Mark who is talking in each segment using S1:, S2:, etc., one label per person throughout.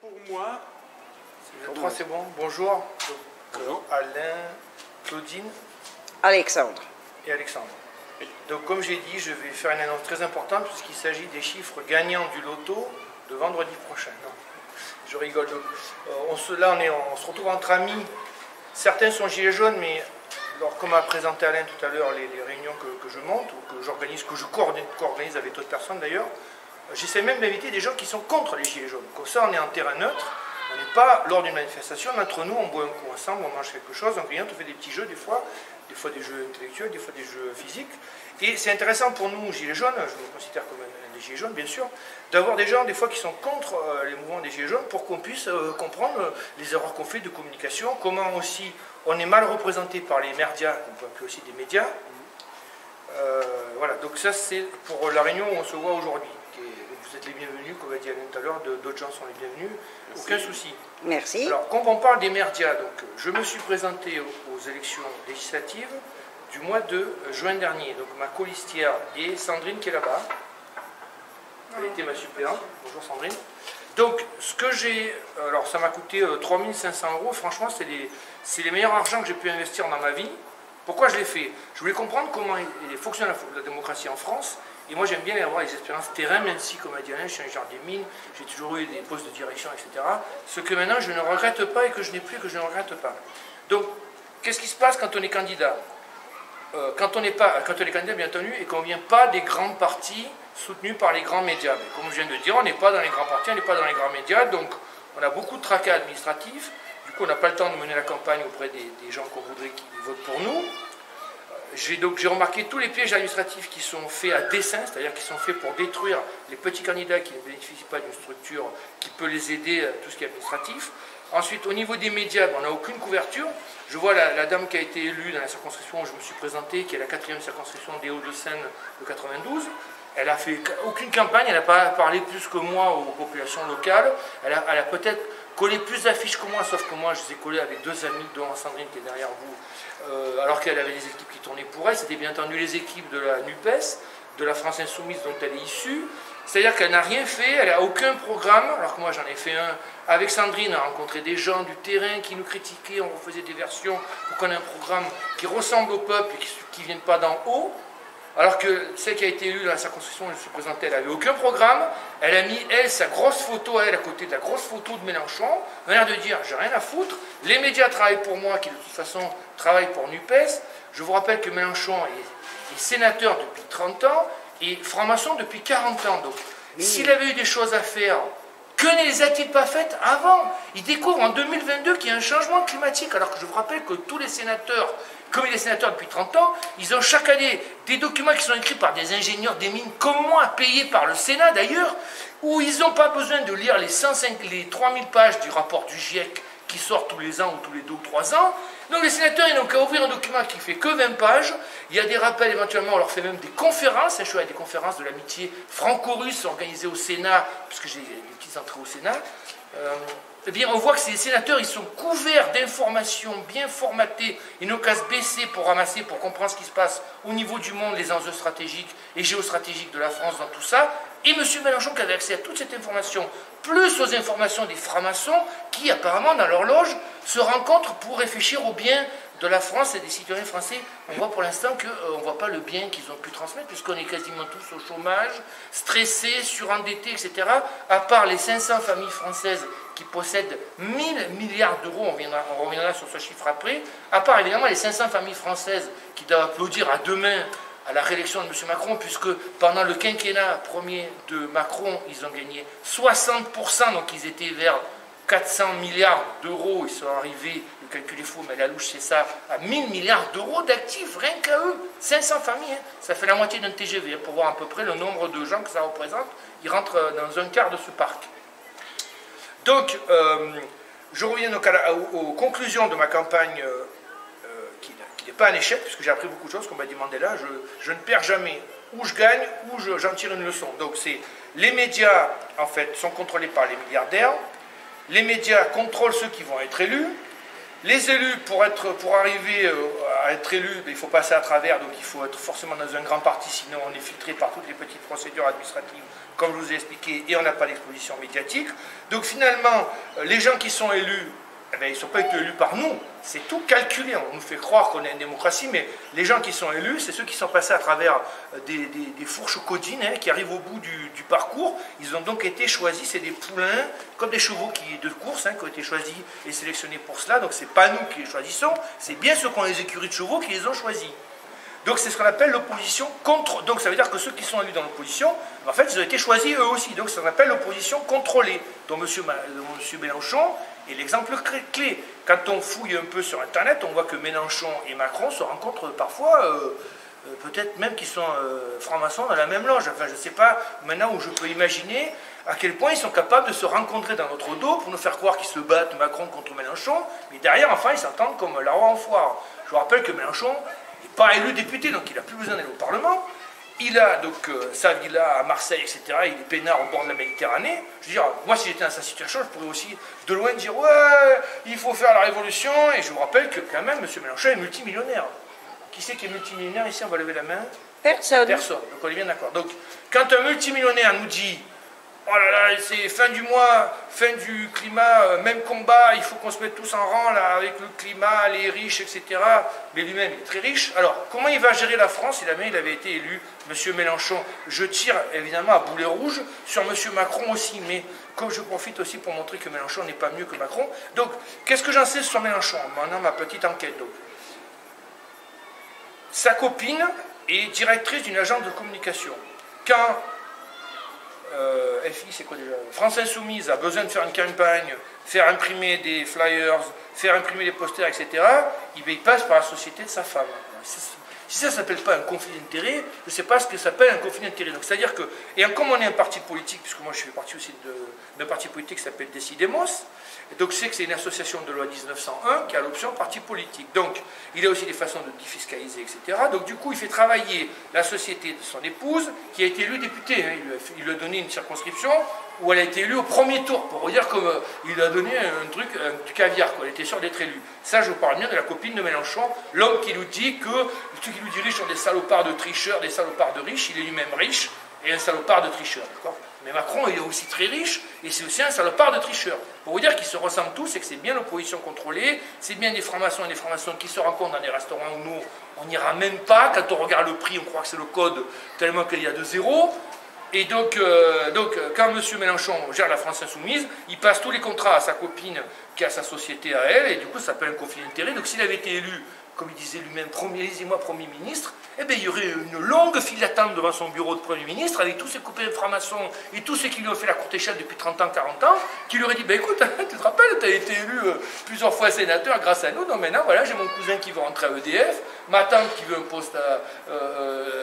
S1: Pour moi...
S2: Le 3 c'est bon. Bonjour.
S1: Bonjour.
S2: Alain, Claudine
S3: Alexandre.
S2: et Alexandre. Donc comme j'ai dit, je vais faire une annonce très importante puisqu'il s'agit des chiffres gagnants du loto de vendredi prochain. Non, je rigole. Donc, on se retrouve entre amis. Certains sont gilets jaunes, mais alors, comme a présenté Alain tout à l'heure, les réunions que je monte ou que j'organise, que je co-organise avec d'autres personnes d'ailleurs, j'essaie même d'inviter des gens qui sont contre les gilets jaunes. Comme ça, on est en terrain neutre. On n'est pas lors d'une manifestation, entre nous, on boit un coup ensemble, on mange quelque chose, on grignote, on fait des petits jeux des fois des jeux intellectuels, des fois des jeux physiques. Et c'est intéressant pour nous, gilets jaunes, je me considère comme un des gilets jaunes, bien sûr, d'avoir des gens, des fois, qui sont contre les mouvements des gilets jaunes pour qu'on puisse comprendre les erreurs qu'on fait de communication, comment aussi on est mal représenté par les médias, qu'on peut appeler aussi des médias. Voilà, donc ça c'est pour la réunion où on se voit aujourd'hui. Vous êtes les bienvenus, comme a dit Alain tout à l'heure, d'autres gens sont les bienvenus, aucun souci.
S3: Merci.
S2: Alors, quand on parle des médias, donc, je me suis présenté aux élections législatives du mois de juin dernier. Donc ma colistière est Sandrine qui est là-bas. Elle était ma suppléante. Bonjour Sandrine. Donc, ce que j'ai... Alors, ça m'a coûté 3 500 €. Franchement, c'est les meilleurs argents que j'ai pu investir dans ma vie. Pourquoi je l'ai fait? Je voulais comprendre comment fonctionne la démocratie en France. Et moi, j'aime bien avoir les expériences terrain, même si, comme a dit Alain, je suis ingénieur des mines, j'ai toujours eu des postes de direction, etc. Ce que maintenant, je ne regrette pas et que je n'ai plus et que je ne regrette pas. Donc, qu'est-ce qui se passe quand on est candidat? Quand on est candidat, bien entendu, et qu'on ne vient pas des grands partis soutenus par les grands médias. Mais comme je viens de le dire, on n'est pas dans les grands partis, on n'est pas dans les grands médias, donc on a beaucoup de tracas administratifs. Du coup, on n'a pas le temps de mener la campagne auprès des gens qu'on voudrait qui votent pour nous. J'ai remarqué tous les pièges administratifs qui sont faits à dessein, c'est-à-dire qui sont faits pour détruire les petits candidats qui ne bénéficient pas d'une structure qui peut les aider à tout ce qui est administratif. Ensuite, au niveau des médias, on n'a aucune couverture. Je vois la dame qui a été élue dans la circonscription où je me suis présenté, qui est la 4e circonscription des Hauts-de-Seine de 92. Elle n'a fait aucune campagne, elle n'a pas parlé plus que moi aux populations locales. Elle a peut-être collé plus d'affiches que moi, sauf que moi, je les ai collées avec 2 amis, dont Sandrine qui est derrière vous, alors qu'elle avait des équipes qui tournaient pour elle. C'était bien entendu les équipes de la NUPES, de la France Insoumise dont elle est issue. C'est-à-dire qu'elle n'a rien fait, elle n'a aucun programme, alors que moi j'en ai fait un avec Sandrine, on a rencontré des gens du terrain qui nous critiquaient, on refaisait des versions pour qu'on ait un programme qui ressemble au peuple et qui ne vienne pas d'en haut. Alors que celle qui a été élue dans la circonscription, je me suis présenté, elle n'avait aucun programme. Elle a mis, elle, sa grosse photo, à côté de la grosse photo de Mélenchon. Elle a l'air de dire, j'ai rien à foutre. Les médias travaillent pour moi, qui de toute façon travaillent pour NUPES. Je vous rappelle que Mélenchon est sénateur depuis 30 ans et franc-maçon depuis 40 ans. Donc, s'il avait eu des choses à faire, que ne les a-t-il pas faites avant? Il découvre en 2022 qu'il y a un changement climatique, alors que je vous rappelle que tous les sénateurs, comme il est sénateur depuis 30 ans, ils ont chaque année des documents qui sont écrits par des ingénieurs des mines, comme moi, payés par le Sénat d'ailleurs, où ils n'ont pas besoin de lire les 3000 pages du rapport du GIEC qui sort tous les ans ou tous les 2 ou 3 ans. Donc les sénateurs, ils n'ont qu'à ouvrir un document qui fait que 20 pages. Il y a des rappels, éventuellement, on leur fait même des conférences. Je suis à des conférences de l'amitié franco-russe organisées au Sénat, puisque j'ai des petites entrées au Sénat. Eh bien, on voit que ces sénateurs, ils sont couverts d'informations bien formatées. Ils n'ont qu'à se baisser pour ramasser, pour comprendre ce qui se passe au niveau du monde, les enjeux stratégiques et géostratégiques de la France dans tout ça. Et M. Mélenchon qui avait accès à toute cette information, plus aux informations des francs-maçons, qui apparemment, dans leur loge, se rencontrent pour réfléchir au bien de la France et des citoyens français. On voit pour l'instant qu'on ne voit pas le bien qu'ils ont pu transmettre, puisqu'on est quasiment tous au chômage, stressés, surendettés, etc. À part les 500 familles françaises qui possèdent 1000 milliards d'euros, on reviendra sur ce chiffre après, à part évidemment les 500 familles françaises qui doivent applaudir à deux mains à la réélection de M. Macron, puisque pendant le quinquennat premier de Macron, ils ont gagné 60%, donc ils étaient vers 400 milliards d'euros, ils sont arrivés, le calcul est faux, mais la louche c'est ça, à 1000 milliards d'euros d'actifs, rien qu'à eux, 500 familles, hein. Ça fait la moitié d'un TGV, hein, pour voir à peu près le nombre de gens que ça représente, ils rentrent dans un quart de ce parc. Donc, je reviens donc aux conclusions de ma campagne, qui n'est pas un échec, puisque j'ai appris beaucoup de choses, comme m'a dit Mandela, je ne perds jamais, ou je gagne, ou j'en tire une leçon. Donc les médias, en fait, sont contrôlés par les milliardaires, les médias contrôlent ceux qui vont être élus, Les élus, pour arriver à être élus, il faut passer à travers, donc il faut être forcément dans un grand parti, sinon on est filtré par toutes les petites procédures administratives, comme je vous ai expliqué, et on n'a pas d'exposition médiatique. Donc finalement, les gens qui sont élus, eh bien, ils ne sont pas élus par nous, c'est tout calculé. On nous fait croire qu'on est une démocratie, mais les gens qui sont élus, c'est ceux qui sont passés à travers des fourches codines, hein, qui arrivent au bout du parcours. Ils ont donc été choisis, c'est des poulains, comme des chevaux de course, hein, qui ont été choisis et sélectionnés pour cela. Donc ce n'est pas nous qui les choisissons, c'est bien ceux qui ont les écuries de chevaux qui les ont choisis. Donc c'est ce qu'on appelle l'opposition contre. Donc ça veut dire que ceux qui sont élus dans l'opposition, en fait, ils ont été choisis eux aussi. Donc ça s'appelle l'opposition contrôlée, dont M. Mélenchon est l'exemple clé. Quand on fouille un peu sur Internet, on voit que Mélenchon et Macron se rencontrent parfois, peut-être même qu'ils sont francs-maçons dans la même loge. Enfin, je ne sais pas maintenant où je peux imaginer à quel point ils sont capables de se rencontrer dans notre dos pour nous faire croire qu'ils se battent Macron contre Mélenchon, mais derrière, enfin, ils s'entendent comme la roue en foire. Je vous rappelle que Mélenchon n'est pas élu député, donc il n'a plus besoin d'aller au Parlement. Il a donc sa villa à Marseille, etc. Il est peinard au bord de la Méditerranée. Je veux dire, moi, si j'étais dans sa situation, je pourrais aussi de loin dire « Ouais, il faut faire la révolution ». Et je vous rappelle que quand même, M. Mélenchon est multimillionnaire. Qui c'est qui est multimillionnaire ici? On va lever la main.
S1: Personne.
S2: Personne. Donc on est bien d'accord. Donc quand un multimillionnaire nous dit « Oh là là, c'est fin du mois, fin du climat, même combat, il faut qu'on se mette tous en rang là, avec le climat, les riches, etc. » Mais lui-même est très riche. Alors, comment il va gérer la France si jamais il avait été élu, M. Mélenchon? Je tire évidemment à boulet rouge sur M. Macron aussi, mais comme je profite aussi pour montrer que Mélenchon n'est pas mieux que Macron. Donc, qu'est-ce que j'en sais sur Mélenchon? Maintenant, ma petite enquête. Donc. Sa copine est directrice d'une agence de communication. Quand FI, c'est quoi déjà? France Insoumise a besoin de faire une campagne, faire imprimer des flyers, faire imprimer des posters, etc., il passe par la société de sa femme. Si ça ne s'appelle pas un conflit d'intérêt, je ne sais pas ce que ça s'appelle un conflit d'intérêt. Donc c'est-à-dire que, et comme on est un parti politique, puisque moi je fais partie aussi d'un parti politique qui s'appelle Decidemos, donc c'est que c'est une association de loi 1901 qui a l'option parti politique. Donc il a aussi des façons de défiscaliser, etc. Donc du coup il fait travailler la société de son épouse, qui a été élue députée. Hein. Il lui a donné une circonscription où elle a été élue au premier tour, pour vous dire qu'il lui a donné un truc, du caviar, quoi. Elle était sûre d'être élue. Ça, je vous parle bien de la copine de Mélenchon, l'homme qui nous dit que ceux qui nous dirigent sont des salopards de tricheurs, des salopards de riches. Il est lui-même riche et un salopard de tricheur. Mais Macron, il est aussi très riche et c'est aussi un salopard de tricheur. Pour vous dire qu'ils se ressemblent tous et que c'est bien l'opposition contrôlée, c'est bien des francs-maçons et des francs-maçons qui se rencontrent dans des restaurants où nous, on n'ira même pas. Quand on regarde le prix, on croit que c'est le code tellement qu'il y a de zéro. Et donc quand M. Mélenchon gère la France Insoumise, il passe tous les contrats à sa copine qui a sa société à elle, et du coup ça s'appelle un conflit d'intérêts. Donc s'il avait été élu, comme il disait lui-même, élisez-moi Premier ministre, eh bien il y aurait une longue file d'attente devant son bureau de Premier ministre, avec tous ses copains de francs-maçons et tous ceux qui lui ont fait la courte échelle depuis 30 ans, 40 ans, qui lui auraient dit, ben écoute, tu te rappelles, tu as été élu plusieurs fois sénateur grâce à nous, donc maintenant voilà, j'ai mon cousin qui veut rentrer à EDF, ma tante qui veut un poste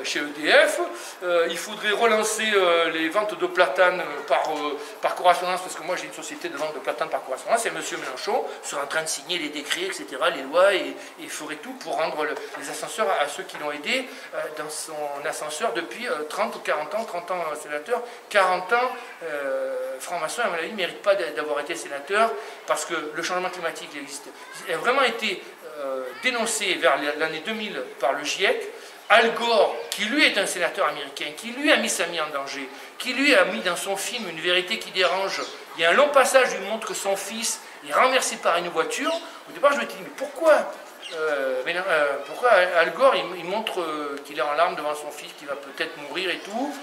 S2: chez EDF, il faudrait relancer les ventes de platane par correspondance, parce que moi j'ai une société de vente de platane par correspondance, et M. Mélenchon sera en train de signer les décrets, etc., les lois, et ferait tout pour rendre les ascenseurs à ceux qui l'ont aidé dans son ascenseur depuis 30 ou 40 ans, 30 ans sénateur, 40 ans franc-maçon, à mon avis, ne mérite pas d'avoir été sénateur, parce que le changement climatique il a vraiment été dénoncé vers l'année 2000 par le GIEC. Al Gore, qui lui est un sénateur américain, qui lui a mis sa vie en danger, qui lui a mis dans son film Une vérité qui dérange, il y a un long passage où il montre que son fils est renversé par une voiture. Au départ, je me suis dit, mais pourquoi Al Gore, il montre qu'il est en larmes devant son fils, qui va peut-être mourir et tout.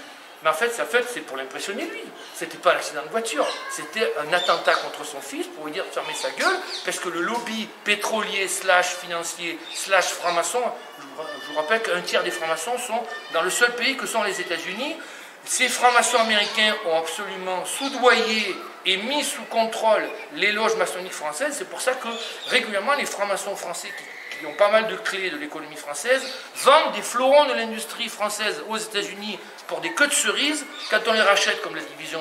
S2: Mais en fait, c'est pour l'impressionner lui. C'était pas un accident de voiture, c'était un attentat contre son fils pour lui dire de fermer sa gueule, parce que le lobby pétrolier / financier / franc-maçon, je vous rappelle qu'un tiers des francs-maçons sont dans le seul pays que sont les États-Unis. Ces francs-maçons américains ont absolument soudoyé et mis sous contrôle les loges maçonniques françaises. C'est pour ça que régulièrement les francs-maçons français qui ont pas mal de clés de l'économie française vendent des fleurons de l'industrie française aux États-Unis pour des queues de cerises. Quand on les rachète, comme la division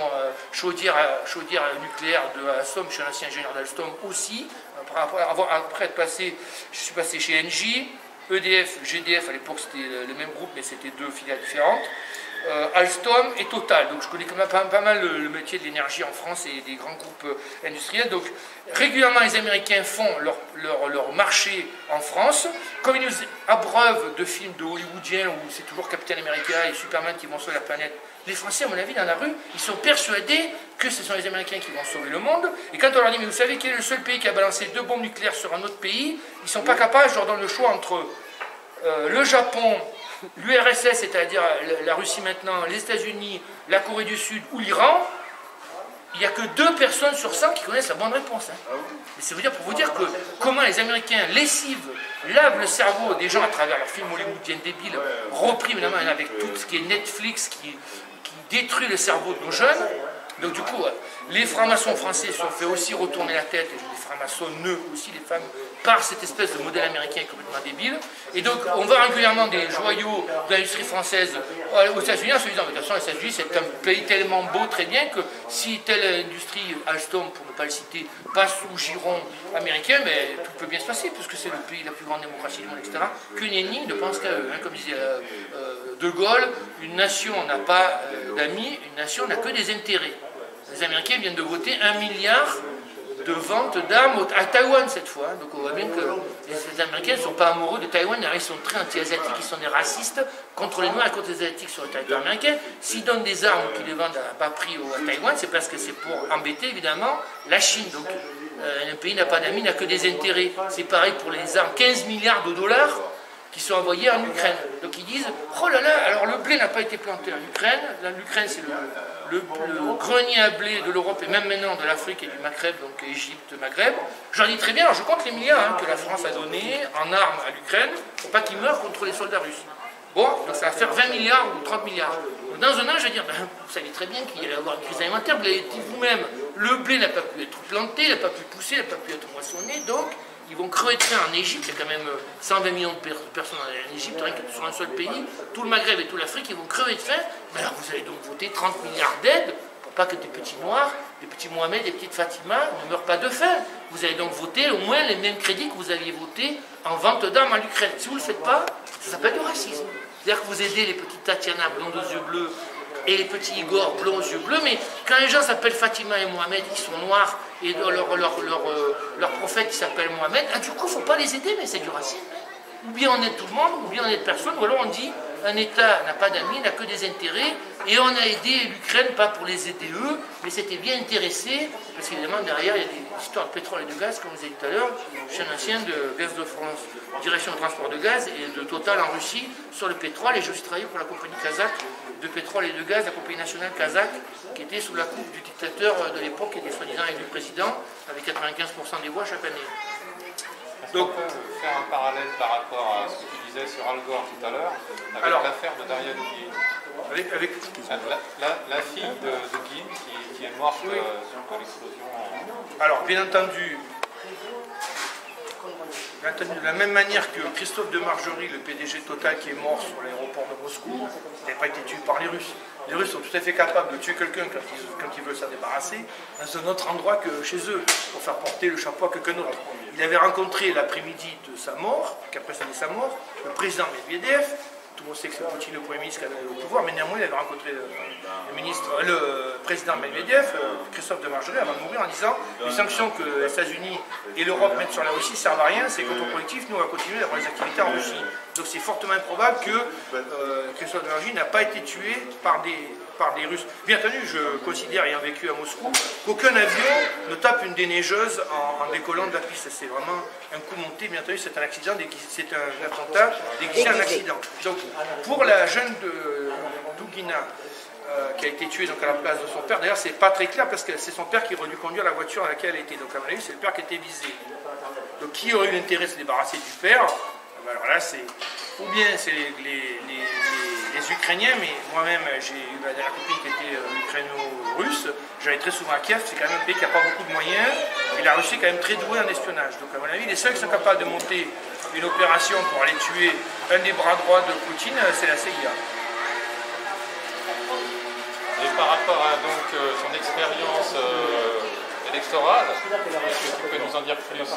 S2: chaudière nucléaire de Alstom, je suis un ancien ingénieur d'Alstom aussi, après être passé, je suis passé chez Engie, EDF, GDF, à l'époque c'était le même groupe mais c'était deux filiales différentes. Alstom et Total. Donc je connais quand même pas mal le métier de l'énergie en France et des grands groupes industriels. Donc régulièrement les Américains font leur marché en France. Comme ils nous abreuvent de films de hollywoodiens où c'est toujours Capitaine America et Superman qui vont sauver la planète, les Français, à mon avis, dans la rue, ils sont persuadés que ce sont les Américains qui vont sauver le monde. Et quand on leur dit, mais vous savez quel est le seul pays qui a balancé 2 bombes nucléaires sur un autre pays, ils ne sont pas capables, je leur donne le choix entre le Japon, l'URSS, c'est-à-dire la Russie maintenant, les États-Unis, la Corée du Sud ou l'Iran. Il n'y a que 2 personnes sur 100 qui connaissent la bonne réponse. Hein. Mais c'est pour vous dire que comment les Américains lessivent, lavent le cerveau des gens à travers leurs films hollywoodiens débiles, repris évidemment avec tout ce qui est Netflix, qui détruit le cerveau de nos jeunes. Donc du coup, les francs-maçons français se sont fait aussi retourner la tête, et les francs-maçons aussi, les femmes, par cette espèce de modèle américain complètement débile. Et donc on voit régulièrement des joyaux de l'industrie française aux États-Unis en se disant, mais de toute façon les États-Unis c'est un pays tellement beau, très bien, que si telle industrie, Alstom pour ne pas le citer, passe sous giron américain, mais tout peut bien se passer, puisque c'est le pays, la plus grande démocratie du monde, etc. Qu'une ennemi ne pense qu'à eux. Hein, comme disait De Gaulle, une nation n'a pas d'amis, une nation n'a que des intérêts. Les Américains viennent de voter 1 milliard de ventes d'armes à Taïwan cette fois. Donc on voit bien que les Américains ne sont pas amoureux de Taïwan, ils sont très anti-asiatiques, ils sont des racistes contre les Noirs et contre les Asiatiques sur le territoire américain. S'ils donnent des armes qu'ils les vendent à bas prix à Taïwan, c'est parce que c'est pour embêter évidemment la Chine. Donc un pays n'a pas d'amis, n'a que des intérêts. C'est pareil pour les armes, 15 milliards de dollars qui sont envoyés en Ukraine. Donc ils disent, oh là là, alors le blé n'a pas été planté en Ukraine, l'Ukraine c'est le grenier à blé de l'Europe et même maintenant de l'Afrique et du Maghreb, donc Égypte, Maghreb. J'en dis très bien, alors je compte les milliards que la France a donnés en armes à l'Ukraine pour pas qu'ils meurent contre les soldats russes. Bon, donc ça va faire 20 milliards ou 30 milliards. Donc dans un an, je vais dire, ben, vous savez très bien qu'il allait y avoir une crise alimentaire, vous l'avez dit vous-même, le blé n'a pas pu être planté, il n'a pas pu pousser, il n'a pas pu être moissonné, donc ils vont crever de faim en Égypte, il y a quand même 120 millions de personnes en Égypte, rien que sur un seul pays, tout le Maghreb et toute l'Afrique, ils vont crever de faim. Mais alors vous allez donc voter 30 milliards d'aides pour pas que des petits Noirs, des petits Mohamed, des petites Fatima ne meurent pas de faim. Vous allez donc voter au moins les mêmes crédits que vous aviez voté en vente d'armes à l'Ukraine. Si vous ne le faites pas, ça s'appelle du racisme. C'est-à-dire que vous aidez les petites Tatiana blondes aux yeux bleus et les petits Igor blonds aux yeux bleus, mais quand les gens s'appellent Fatima et Mohamed, ils sont noirs, et leur prophète il s'appelle Mohamed, du coup il ne faut pas les aider, mais c'est du racisme. Ou bien on aide tout le monde, ou bien on aide personne, ou alors on dit un État n'a pas d'amis, n'a que des intérêts, et on a aidé l'Ukraine, pas pour les aider eux, mais c'était bien intéressé, parce qu'évidemment derrière il y a des histoires de pétrole et de gaz, comme vous avez dit tout à l'heure, je suis un ancien de Gaz de France, direction de transport de gaz, et de Total en Russie, sur le pétrole, et je suis travaillé pour la compagnie kazakh de pétrole et de gaz, la compagnie nationale kazakh, qui était sous la coupe du dictateur de l'époque, qui était soi-disant élu président, avec 95% des voix chaque année.
S1: Donc, on peut faire un parallèle par rapport à ce que tu disais sur Al Gore tout à l'heure, avec l'affaire de Daria Dugin. Avec la fille de Dugin qui est morte sur l'explosion.
S2: Alors, bien entendu, de la même manière que Christophe de Margerie, le PDG Total qui est mort sur l'aéroport de Moscou, il n'a pas été tué par les Russes. Les Russes sont tout à fait capables de tuer quelqu'un quand ils veulent s'en débarrasser dans un autre endroit que chez eux, pour faire porter le chapeau à quelqu'un d'autre. Il avait rencontré l'après-midi de sa mort, qu'après ça dit sa mort, le président Medvedev. Tout le monde sait que c'est Poutine le Premier ministre qui a donné le pouvoir, mais néanmoins il avait rencontré le président Medvedev, Christophe de Margerie, avant de mourir, en disant les sanctions que les États-Unis et l'Europe mettent sur la Russie ne servent à rien, c'est contre-productif, nous on va continuer d'avoir des activités en Russie. Donc c'est fortement improbable que Christophe de Margerie n'a pas été tué par des Russes. Bien entendu, je considère, ayant vécu à Moscou, qu'aucun avion ne tape une des neigeuses en décollant de la piste. C'est vraiment un coup monté, bien entendu, c'est un accident, c'est un attentat déguisé en accident. Donc, pour la jeune de Dugina, qui a été tuée donc, à la place de son père, d'ailleurs, c'est pas très clair parce que c'est son père qui aurait dû conduire la voiture dans laquelle elle était. Donc, à mon avis, c'est le père qui était visé. Donc, qui aurait eu l'intérêt de se débarrasser du père? Alors là, c'est ou bien c'est les Ukrainiens, mais moi-même, j'ai eu la copine qui était ukraino-russe. J'allais très souvent à Kiev, c'est quand même un pays qui n'a pas beaucoup de moyens, et la Russie est quand même très douée en espionnage. Donc à mon avis, les seuls qui sont capables de monter une opération pour aller tuer un des bras droits de Poutine, c'est la CIA.
S1: Et par rapport à donc, son expérience électorale, est-ce que tu peux nous en dire plus?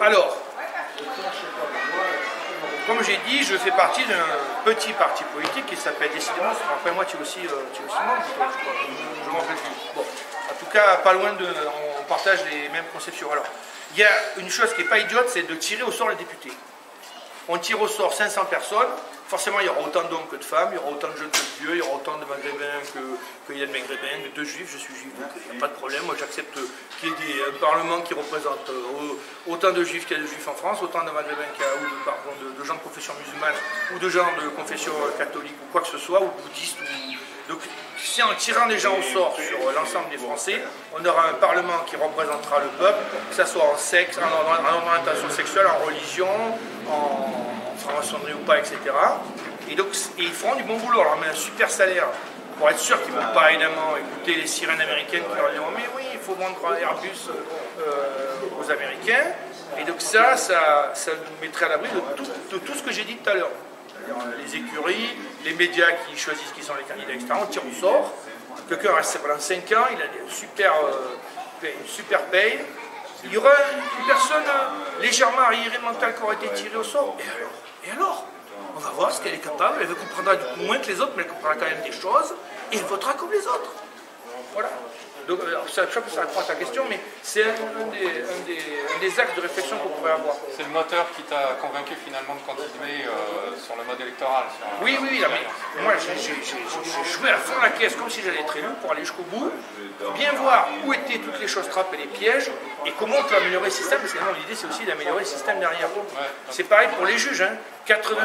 S2: Alors, Comme j'ai dit, je fais partie d'un petit parti politique qui s'appelle Décidément. Après moi, tu es aussi membre, je m'en rappelle plus. Bon, en tout cas, pas loin de... On partage les mêmes conceptions. Alors, il y a une chose qui n'est pas idiote, c'est de tirer au sort les députés. On tire au sort 500 personnes. Forcément, il y aura autant d'hommes que de femmes, il y aura autant de jeunes que de vieux, il y aura autant de maghrébins qu'il y a de maghrébins, de juifs, je suis juif, donc il n'y a pas de problème. Moi, j'accepte qu'il y ait un parlement qui représente autant de juifs qu'il y a de juifs en France, autant de maghrébins qu'il y a, ou de gens de confession musulmane, ou de gens de confession catholique, ou quoi que ce soit, ou bouddhiste. Donc, si en tirant les gens au sort sur l'ensemble des Français, on aura un parlement qui représentera le peuple, que ce soit en sexe, en orientation sexuelle, en religion, en franc-maçonnerie ou pas, etc. Et donc, ils feront du bon boulot. Alors, on met un super salaire pour être sûr qu'ils ne vont pas évidemment écouter les sirènes américaines qui leur diront mais oui, il faut vendre Airbus aux Américains. Et donc ça nous mettrait à l'abri de tout ce que j'ai dit tout à l'heure. Les écuries, les médias qui choisissent qui sont les candidats, etc. On tire au sort. Quelqu'un reste pendant 5 ans, il a une super paye. Il y aura une personne légèrement arriérée mentale qui aura été tirée au sort. Et alors on va voir ce qu'elle est capable. Elle comprendra du coup moins que les autres, mais elle comprendra quand même des choses. Et elle votera comme les autres. Voilà. Donc, ça répond à ta question, mais c'est un des axes de réflexion qu'on pourrait avoir.
S1: C'est le moteur qui t'a convaincu finalement de continuer sur le mode électoral.
S2: Oui, mais moi j'ai joué à fond la caisse comme si j'allais être élu pour aller jusqu'au bout, pour bien voir où étaient toutes les choses trappes et les pièges, et comment on peut améliorer le système, parce que l'idée c'est aussi d'améliorer le système derrière. Ouais. C'est pareil pour les juges, hein. 80%,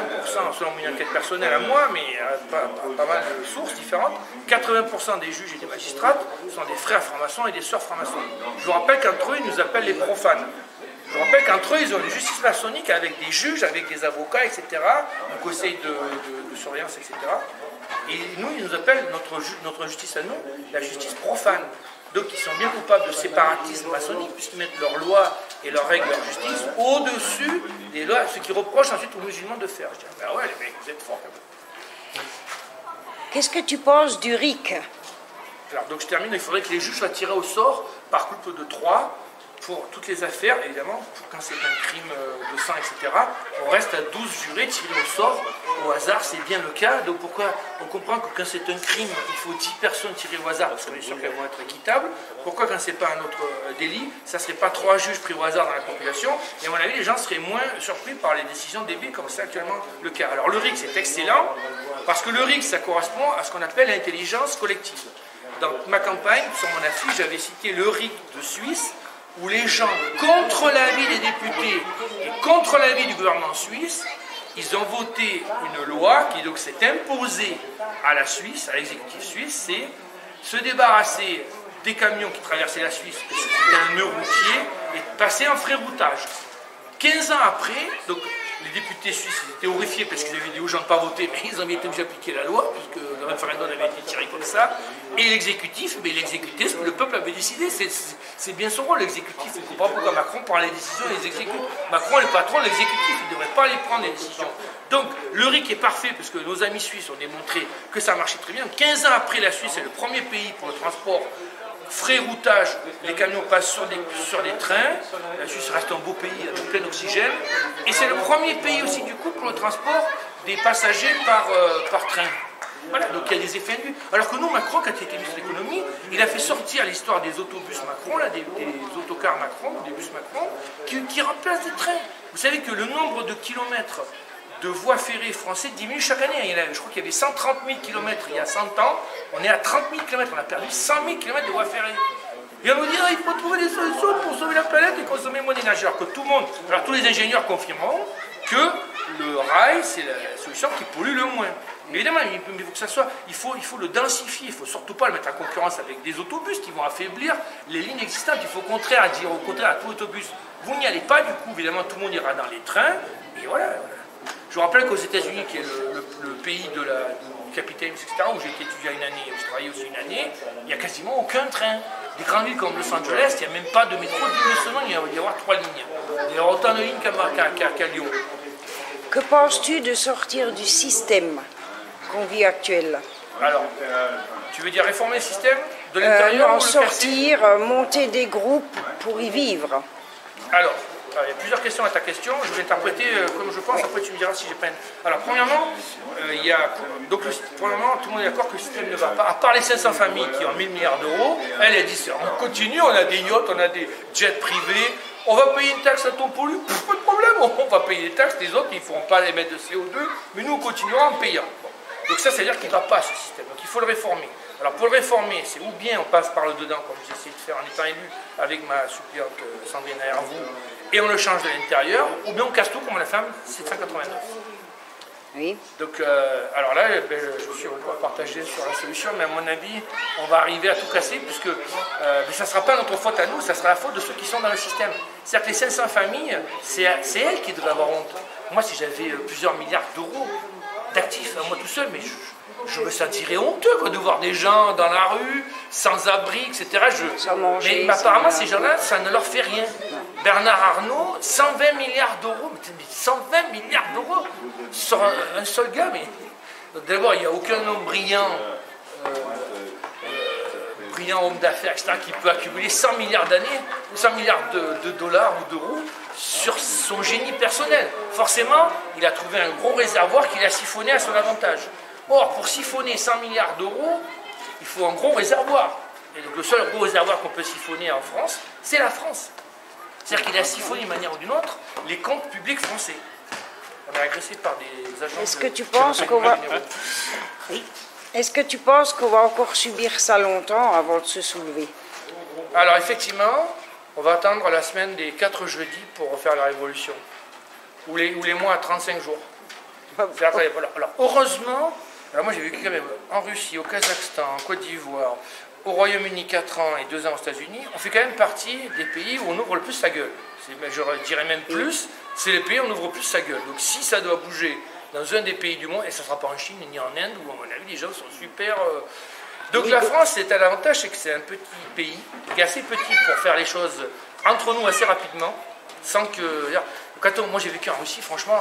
S2: selon mon enquête personnelle à moi, mais pas mal de sources différentes, 80% des juges et des magistrates sont des frères francs-maçons et des sœurs francs-maçons. Je vous rappelle qu'entre eux, ils nous appellent les profanes. Je vous rappelle qu'entre eux, ils ont une justice maçonnique avec des juges, avec des avocats, etc., un conseil de surveillance, etc. Et nous, ils nous appellent, notre justice à nous, la justice profane. Donc ils sont bien coupables de séparatisme maçonnique, puisqu'ils mettent leurs lois et leurs règles, leur justice, au-dessus des lois, ce qu'ils reprochent ensuite aux musulmans de faire. Je dis, ben ouais, les mecs, vous êtes forts quand même.
S3: Qu'est-ce que tu penses du RIC?
S2: Alors, donc je termine, il faudrait que les juges soient tirés au sort par couple de 3 pour toutes les affaires, évidemment, quand c'est un crime de sang, etc. On reste à 12 jurés tirés au sort, au hasard, c'est bien le cas. Donc pourquoi on comprend que quand c'est un crime, il faut 10 personnes tirées au hasard, parce qu'on est sûr qu'elles vont être équitables. Pourquoi quand c'est pas un autre délit, ça ne serait pas 3 juges pris au hasard dans la population? Et à mon avis, les gens seraient moins surpris par les décisions débiles, comme c'est actuellement le cas. Alors le RIC, c'est excellent, parce que le RIC, ça correspond à ce qu'on appelle l'intelligence collective. Dans ma campagne, sur mon affiche, j'avais cité le RIC de Suisse, où les gens, contre l'avis des députés et contre l'avis du gouvernement suisse, ils ont voté une loi qui donc s'est imposée à la Suisse, à l'exécutif suisse, c'est se débarrasser des camions qui traversaient la Suisse, parce que c'était un nœud routier, et passer en frais routage. 15 ans après, donc les députés suisses étaient horrifiés parce qu'ils avaient dit aux gens de ne pas voter, mais ils avaient été obligés d'appliquer la loi, puisque le référendum avait été tiré comme ça. Et l'exécutif, mais l'exécuté, ce que le peuple avait décidé, c'est bien son rôle, l'exécutif. Il ne comprend pas pourquoi Macron prend les décisions et les exécute. Macron est le patron de l'exécutif, il ne devrait pas aller prendre les décisions. Donc le RIC est parfait, parce que nos amis suisses ont démontré que ça marchait très bien. 15 ans après, la Suisse est le premier pays pour le transport frais routage, les camions passent sur des trains, la Suisse reste un beau pays avec plein d'oxygène, et c'est le premier pays aussi du coup pour le transport des passagers par train. Voilà, donc il y a des effets induits. Alors que nous, Macron, quand il était ministre de l'économie, il a fait sortir l'histoire des autobus Macron, là, des autocars Macron, des bus Macron, qui remplacent des trains. Vous savez que le nombre de kilomètres de voies ferrées françaises diminue chaque année. Je crois qu'il y avait 130 000 km il y a 100 ans. On est à 30 000 km. On a perdu 100 000 km de voies ferrées. Et on nous dit, il faut trouver des solutions pour sauver la planète et consommer moins d'énergie. Alors que tous les ingénieurs confirmeront que le rail, c'est la solution qui pollue le moins. Mais évidemment, il faut que ça soit, il faut le densifier. Il ne faut surtout pas le mettre en concurrence avec des autobus qui vont affaiblir les lignes existantes. Il faut au contraire dire à tout autobus, vous n'y allez pas. Du coup, évidemment, tout le monde ira dans les trains. Et voilà. Je vous rappelle qu'aux États-Unis, qui est le pays du capitalisme, etc., où j'ai été étudiant une année, où je travaillais aussi une année, il n'y a quasiment aucun train. Des grandes villes comme Los Angeles, il n'y a même pas de métro digne de ce nom, il va y avoir 3 lignes. Il y aura autant de lignes qu'à Lyon.
S3: Que penses-tu de sortir du système qu'on vit actuel?
S2: Alors, tu veux dire réformer le système de l'intérieur
S3: non, sortir, monter des groupes pour y vivre.
S2: Alors, Alors, il y a plusieurs questions à ta question. Je vais l'interpréter comme je pense. Après, tu me diras si j'ai pas une... Alors, premièrement, premièrement, tout le monde est d'accord que le système ne va pas. À part les 500 familles qui ont 1000 milliards d'euros, elle dit on continue, on a des yachts, on a des jets privés. On va payer une taxe à ton pollu, pas de problème, on va payer des taxes, les autres ils ne feront pas émettre de CO2, mais nous on continuera en payant. Bon. Donc ça veut dire qu'il ne va pas ce système, donc il faut le réformer. Alors pour le réformer, c'est ou bien on passe par le dedans, comme j'essaie de faire en étant élu avec ma suppléante Sandrine derrière vous, et on le change de l'intérieur, ou bien on casse tout comme on a fait en 789.
S3: Oui.
S2: Donc, alors là, je suis encore partagé sur la solution, mais à mon avis, on va arriver à tout casser, puisque mais ça ne sera pas notre faute à nous, ça sera la faute de ceux qui sont dans le système. C'est-à-dire que les 500 familles, c'est elles qui devraient avoir honte. Moi, si j'avais plusieurs milliards d'euros d'actifs à moi tout seul, mais je me sentirais honteux quoi, de voir des gens dans la rue, sans abri, etc. Mais apparemment, ces gens-là, ça ne leur fait rien. Bernard Arnault, 120 milliards d'euros, mais 120 milliards d'euros sur un seul gars. Mais d'abord, il n'y a aucun homme brillant homme d'affaires, etc., qui peut accumuler 100 milliards d'années, 100 milliards de dollars ou d'euros sur son génie personnel. Forcément, il a trouvé un gros réservoir qu'il a siphonné à son avantage. Or, pour siphonner 100 milliards d'euros, il faut un gros réservoir. Et donc le seul gros réservoir qu'on peut siphonner en France, c'est la France. C'est-à-dire qu'il a siphonné d'une manière ou d'une autre les comptes publics français. On est agressé par des agents.
S3: Est-ce que tu penses qu'on va... Est-ce que tu penses qu'on va encore subir ça longtemps avant de se soulever?
S2: Alors effectivement, on va attendre la semaine des 4 jeudis pour refaire la révolution. Ou les mois à 35 jours. Alors heureusement, alors moi j'ai vécu quand même en Russie, au Kazakhstan, en Côte d'Ivoire, au Royaume-Uni 4 ans et 2 ans aux États-Unis. On fait quand même partie des pays où on ouvre le plus sa gueule. Je dirais même plus, c'est les pays où on ouvre plus sa gueule. Donc si ça doit bouger dans un des pays du monde, et ça ne sera pas en Chine ni en Inde, où à mon avis les gens sont super... Donc la France, c'est à l'avantage, c'est que c'est un petit pays, qui est assez petit pour faire les choses entre nous assez rapidement, sans que... Moi j'ai vécu en Russie, franchement,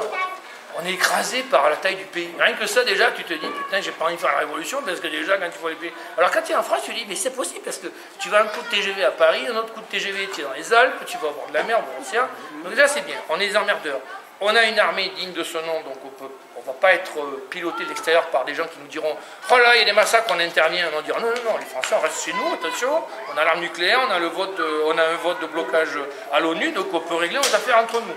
S2: on est écrasé par la taille du pays. Rien que ça déjà, tu te dis, putain, j'ai pas envie de faire la révolution, parce que déjà, quand tu vois les pays... Alors quand tu es en France, tu te dis, mais c'est possible, parce que tu vas un coup de TGV à Paris, un autre coup de TGV, tu es dans les Alpes, tu vas avoir de la merde, donc déjà c'est bien, on est des emmerdeurs. On a une armée digne de ce nom, donc on ne va pas être piloté de l'extérieur par des gens qui nous diront « Oh là, il y a des massacres, on intervient ». On va dire « Non, non, non, les Français, on reste chez nous, attention, on a l'arme nucléaire, on a un vote de blocage à l'ONU, donc on peut régler nos affaires entre nous ».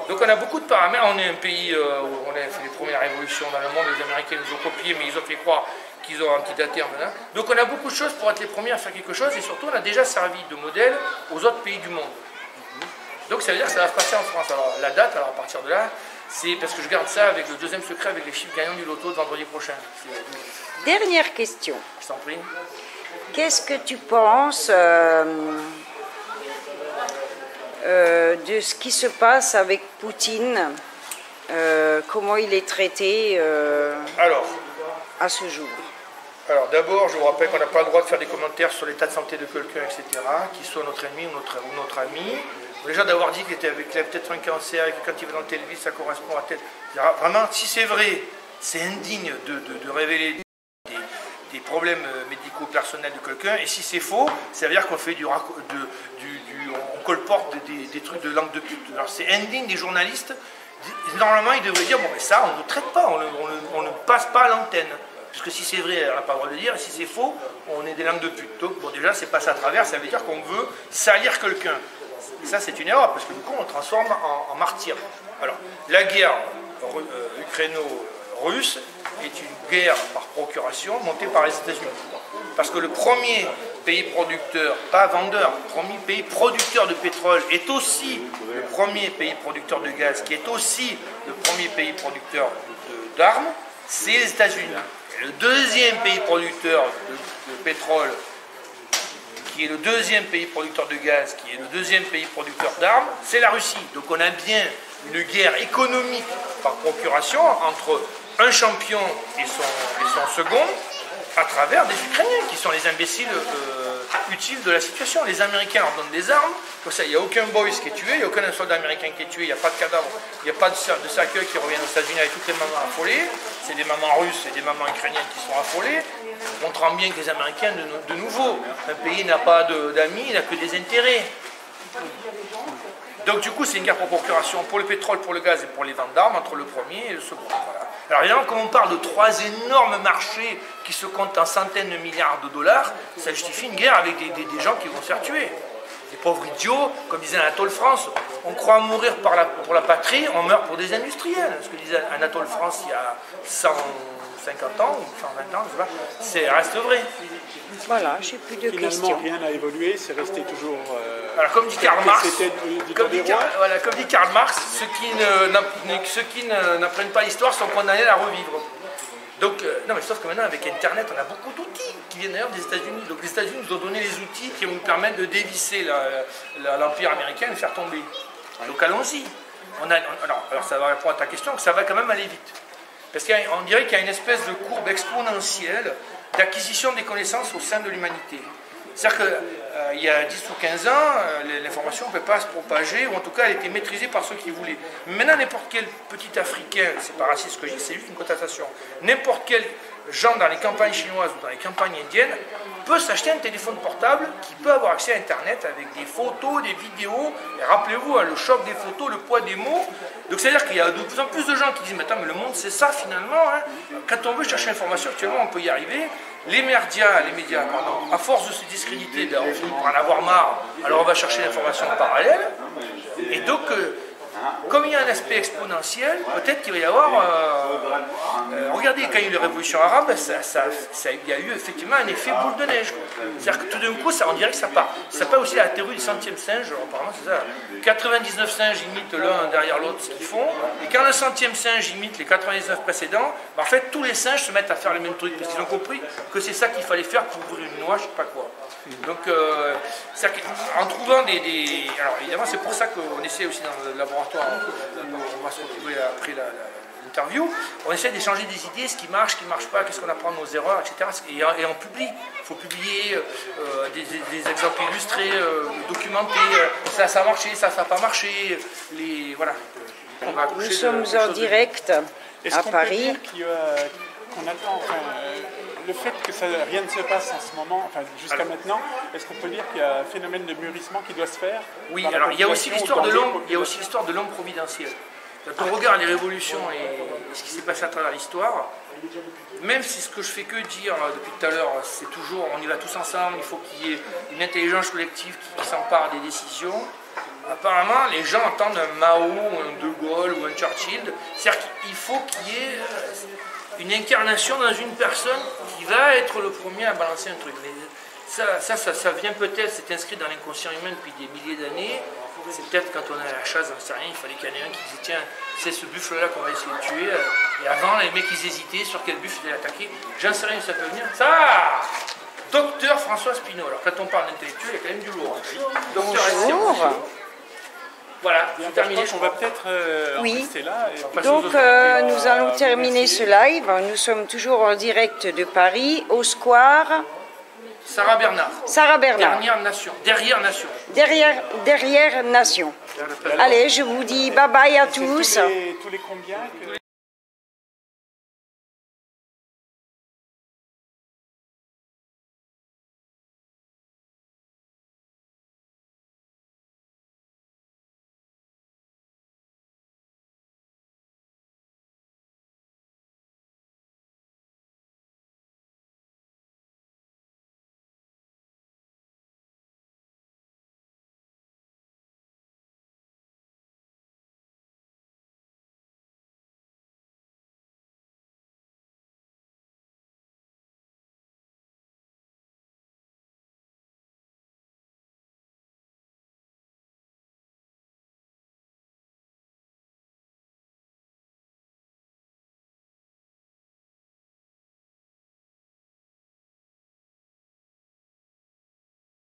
S2: Donc on a beaucoup de paramètres, on est un pays où on a fait les premières révolutions dans le monde, les Américains nous ont copiés, mais ils ont fait croire qu'ils ont antidaté en venant. Donc on a beaucoup de choses pour être les premiers à faire quelque chose, et surtout on a déjà servi de modèle aux autres pays du monde. Donc ça veut dire que ça va se passer en France. Alors la date, alors à partir de là, c'est parce que je garde ça avec le deuxième secret, avec les chiffres gagnants du loto de vendredi prochain.
S3: Dernière question.
S2: Je t'en prie.
S3: Qu'est-ce que tu penses de ce qui se passe avec Poutine, comment il est traité à ce jour?
S2: Alors d'abord, je vous rappelle qu'on n'a pas le droit de faire des commentaires sur l'état de santé de quelqu'un, etc., qu'il soit notre ennemi ou notre ami. Déjà d'avoir dit qu'il avait peut-être un cancer et que quand il va dans le téléviseur, ça correspond à tête. Vraiment, si c'est vrai, c'est indigne de révéler des problèmes médicaux personnels de quelqu'un. Et si c'est faux, ça veut dire qu'on fait on colporte des trucs de langue de pute. Alors c'est indigne des journalistes. Normalement, ils devraient dire, bon, mais ça, on ne traite pas, on ne passe pas à l'antenne. Parce que si c'est vrai, on n'a pas le droit de le dire, et si c'est faux, on est des langues de pute. Donc, bon, déjà, c'est passé à travers, ça veut dire qu'on veut salir quelqu'un. Et ça, c'est une erreur, parce que du coup, on le transforme en martyr. Alors, la guerre ukraino-russe est une guerre par procuration montée par les États-Unis. Parce que le premier pays producteur, pas vendeur, premier pays producteur de pétrole est aussi le premier pays producteur de gaz, qui est aussi le premier pays producteur d'armes, c'est les États-Unis. Le deuxième pays producteur de pétrole, qui est le deuxième pays producteur de gaz, qui est le deuxième pays producteur d'armes, c'est la Russie. Donc on a bien une guerre économique par procuration entre un champion et son second, à travers des Ukrainiens, qui sont les imbéciles utiles de la situation. Les Américains leur donnent des armes, comme ça il n'y a aucun boys qui est tué, il n'y a aucun soldat américain qui est tué, il n'y a pas de cadavre, il n'y a pas de cercueil qui reviennent aux États-Unis avec toutes les mamans affolées. C'est des mamans russes et des mamans ukrainiennes qui sont affolées, montrant bien que les Américains, de nouveau, un pays n'a pas d'amis, il n'a que des intérêts. Donc du coup, c'est une guerre pour procuration pour le pétrole, pour le gaz et pour les ventes d'armes entre le premier et le second. Voilà. Alors évidemment, comme on parle de 3 énormes marchés qui se comptent en centaines de milliards de dollars, ça justifie une guerre avec des gens qui vont se faire tuer. Des pauvres idiots, comme disait Anatole France, on croit mourir pour la patrie, on meurt pour des industriels. Ce que disait Anatole France il y a 150 ans ou 120 ans, je sais pas, ça reste vrai.
S3: Voilà, j'ai plus de questions.
S4: Finalement, rien n'a évolué, c'est resté toujours...
S2: Alors, comme dit Karl Marx,
S4: comme
S2: dit Karl Marx, ceux qui n'apprennent pas l'histoire sont condamnés à la revivre. Donc, non, mais sauf que maintenant, avec Internet, on a beaucoup d'outils qui viennent d'ailleurs des États-Unis. Donc, les États-Unis nous ont donné les outils qui vont nous permettre de dévisser l'Empire américain et le faire tomber. Donc, allons-y. Alors, ça va répondre à ta question, que ça va quand même aller vite. Parce qu'on dirait qu'il y a une espèce de courbe exponentielle d'acquisition des connaissances au sein de l'humanité. C'est-à-dire qu'il y a 10 ou 15 ans, l'information ne pouvait pas se propager, ou en tout cas elle était maîtrisée par ceux qui voulaient. Mais maintenant, n'importe quel petit Africain, c'est pas raciste ce que je dis, c'est juste une constatation, n'importe quel gens dans les campagnes chinoises ou dans les campagnes indiennes peut s'acheter un téléphone portable qui peut avoir accès à Internet avec des photos, des vidéos, et rappelez-vous, le choc des photos, le poids des mots. Donc c'est-à-dire qu'il y a de plus en plus de gens qui disent « Mais attends, mais le monde c'est ça finalement, hein. Quand on veut chercher l'information, actuellement on peut y arriver. » Les médias, à force de se discréditer, on finit par en avoir marre, alors on va chercher l'information en parallèle. Et donc, comme il y a un aspect exponentiel, peut-être qu'il va y avoir... regardez, quand il y a eu les révolutions arabes, il y a eu effectivement un effet boule de neige. C'est-à-dire que tout d'un coup, on dirait que ça part. Ça part aussi à la théorie du centième singe, apparemment c'est ça. 99 singes imitent l'un derrière l'autre ce qu'ils font, et quand le centième singe imite les 99 précédents, en fait tous les singes se mettent à faire les mêmes trucs, parce qu'ils ont compris que c'est ça qu'il fallait faire pour ouvrir une noix, je sais pas quoi. Donc, en trouvant des... Alors évidemment, c'est pour ça qu'on essaie aussi dans le laboratoire, on va se retrouver après l'interview, on essaie d'échanger des idées, ce qui marche pas, qu'est-ce qu'on apprend de nos erreurs, etc. Et on publie. Il faut publier des exemples illustrés, documentés, ça a marché, ça n'a pas marché. Voilà.
S3: Nous sommes en direct à Paris.
S4: Qu'on attend, le fait que rien ne se passe en ce moment, jusqu'à maintenant, est-ce qu'on peut dire qu'il y a un phénomène de mûrissement qui doit se faire?
S2: Oui, alors il y a aussi l'histoire de l'homme providentiel. Quand on regarde les révolutions et ce qui s'est passé à travers l'histoire, même si ce que je fais que dire depuis tout à l'heure, c'est toujours on y va tous ensemble, il faut qu'il y ait une intelligence collective qui s'empare des décisions. Apparemment, les gens entendent un Mao, un De Gaulle ou un Churchill, c'est-à-dire qu'il faut qu'il y ait une incarnation dans une personne qui va être le premier à balancer un truc. Mais ça vient peut-être, c'est inscrit dans l'inconscient humain depuis des milliers d'années. C'est peut-être quand on est à la chasse, j'en sais rien, il fallait qu'il y en ait un qui disait tiens, c'est ce buffle-là qu'on va essayer de tuer. Et avant, les mecs ils hésitaient sur quel buffle ils allaient attaquer. J'en sais rien, ça peut venir. Ça Docteur François Spinault. Alors quand on parle d'intellectuel, il y a quand même du lourd.
S3: Bonjour.
S2: Voilà, c'est terminé.
S4: On va peut-être rester là.
S3: Donc nous allons terminer ce live. Nous sommes toujours en direct de Paris, au square...
S2: Sarah Bernard.
S3: Sarah Bernard.
S2: Dernière Nation. Derrière Nation.
S3: Derrière Nation. Allez, je vous dis bye bye à tous.
S4: Tous les combien